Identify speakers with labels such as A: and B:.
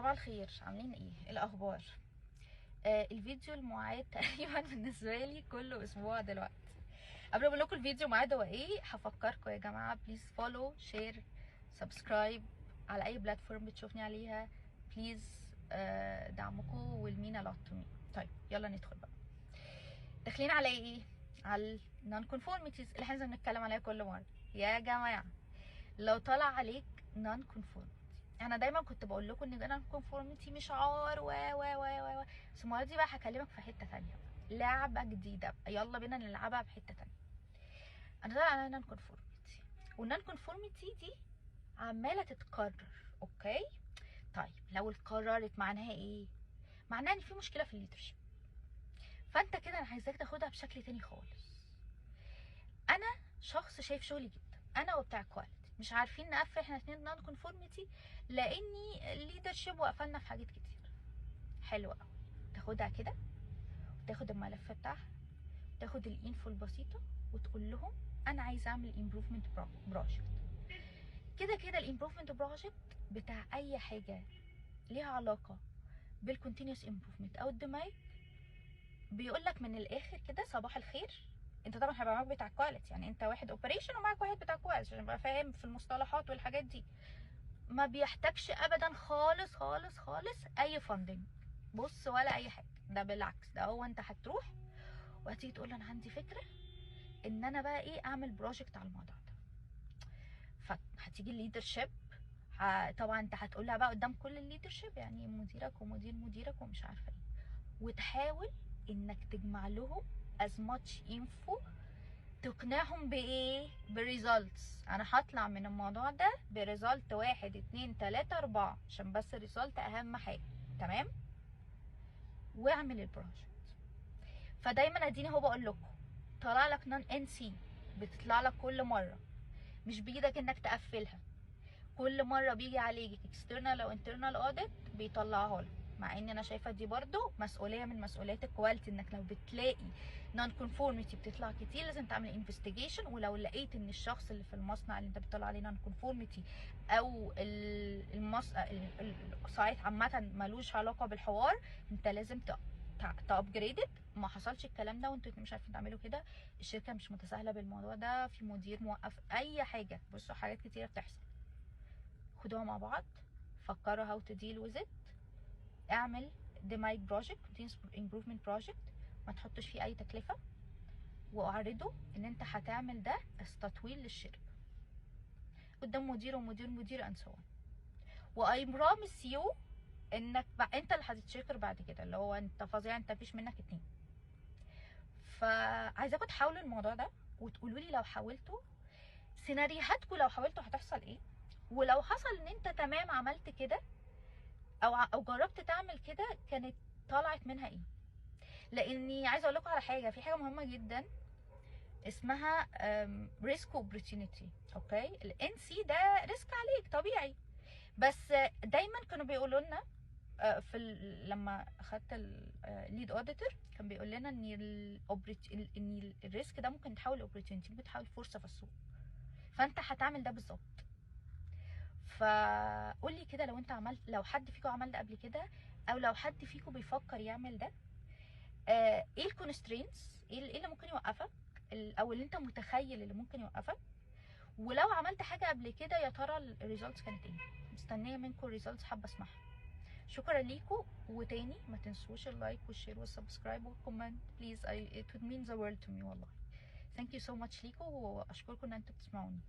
A: صباح الخير، عاملين ايه الاخبار؟ الفيديو المعاد تقريبا بالنسبه لي كل اسبوع دلوقتي. قبل ما اقول لكم الفيديو معاد هو ايه، هفكركم يا جماعه بليز فولو شير سبسكرايب على اي بلاتفورم بتشوفني عليها بليز. دعمكم والمينا لوت تو مي. طيب يلا ندخل بقى. داخلين على ايه؟ على النون كونفورميتيز اللي احنا لازم نتكلم عليها كل مره يا جماعه. لو طلع عليك نون كونفورميتي، انا دايما كنت بقول لكم ان نون كونفورميتي مش عار و بس المره دي بقى هكلمك في حته ثانيه، لعبه جديده بقى. يلا بينا نلعبها بحته ثانيه. انا طالع على نون كونفورميتي، والنون كونفورميتي دي عماله تتكرر. اوكي طيب لو اتكررت معناها ايه؟ معناها ان في مشكله في الليدرشيب. فانت كده انا عايزاك تاخدها بشكل تاني خالص. انا شخص شايف شغلي جدا، انا وبتاع كواليتي مش عارفين نقفل احنا اتنين نون كونفورميتي لاني الليدرشيب وقفلنا في حاجات كتير. حلوه قوي. تاخدها كده وتاخد الملف بتاعها، تاخد الانفو البسيطه وتقول لهم انا عايزه اعمل امبروفمنت بروجكت. كده كده الامبروفمنت بروجكت بتاع اي حاجه ليها علاقه بالكونتينوس امبروفمنت او الدماغ، بيقول لك من الاخر كده صباح الخير. انت طبعا هيبقى معاك بتاع كواليتي، يعني انت واحد اوبريشن ومعاك واحد بتاع كواليتي عشان تبقى فاهم في المصطلحات والحاجات دي. ما بيحتاجش ابدا خالص خالص خالص اي فاندنج، بص ولا اي حاجه. ده بالعكس، ده هو انت هتروح وهتيجي تقول له انا عندي فكره ان انا بقى ايه اعمل بروجكت على الموضوع ده. فهتيجي الليدرشيب، طبعا انت هتقول لها بقى قدام كل الليدرشيب، يعني مديرك ومدير مديرك ومش عارفه ايه، وتحاول انك تجمع لهم as much info تقنعهم بايه؟ بريزلتس. انا هطلع من الموضوع ده بريزلت 1 2 3 4 عشان بس الريزلت اهم حاجه. تمام؟ واعمل البروجكت. فدايما اديني هو بقول لكم طلع لك نون ان سي، بتطلع لك كل مره، مش بايدك انك تقفلها. كل مره بيجي عليك اكسترنال او انترنال اوديت بيطلعها لك، مع ان انا شايفه دي برضو مسؤوليه من مسؤوليات الكواليتي، انك لو بتلاقي نون كونفورميتي بتطلع كتير لازم تعمل انفستيجيشن. ولو لقيت ان الشخص اللي في المصنع اللي انت بتطلع عليه نون كونفورميتي او السايت عامه ملوش علاقه بالحوار، انت لازم تابجريدد. ما حصلش الكلام ده وانتوا مش عارفين تعملوا كده، الشركه مش متساهله بالموضوع ده، في مدير موقف اي حاجه. بصوا حاجات كتيره بتحصل. خدوها مع بعض، فكروا how to deal with it. اعمل ديمايك بروجكت، improvement بروجكت، ما تحطش فيه اي تكلفه، واعرضه ان انت هتعمل ده تطويل للشركه قدام مدير ومدير مدير and so on. واي بروميس يو انك انت اللي هتتشكر بعد كده، اللي هو انت فظيع، انت مفيش منك اتنين. فعايزاكم تحاولوا الموضوع ده وتقولوا لي لو حاولتوا سيناريوهاتكم، لو حاولتوا هتحصل ايه، ولو حصل ان انت تمام عملت كده او جربت تعمل كده كانت طلعت منها ايه. لاني عايزه اقول لكم على حاجه، في حاجه مهمه جدا اسمها ريسك اوبورتيونيتي. اوكي الان سي ده ريسك عليك طبيعي، بس دايما كانوا بيقولوا لنا في لما اخدت الليد اوديتور كان بيقول لنا ان ان الريسك ده ممكن يتحول لاوبورتيونيتي، ممكن يتحول فرصه في السوق. فانت هتعمل ده بالظبط. فقولي كده لو انت عملت، لو حد فيكم عمل ده قبل كده، او لو حد فيكم بيفكر يعمل ده، ايه الكونسترينتس، ايه اللي ممكن يوقفك، او اللي انت متخيل اللي ممكن يوقفك. ولو عملت حاجه قبل كده يا ترى الريزلتس كانت ايه. مستنيه منكم الريزلتس، حابه اسمعها. شكرا ليكم، وتاني ما تنسوش اللايك والشير والسبسكرايب والكومنت بليز. it would mean the world to me والله. ثانك يو سو ماتش ليكم، واشكركم ان انتوا بتسمعوني.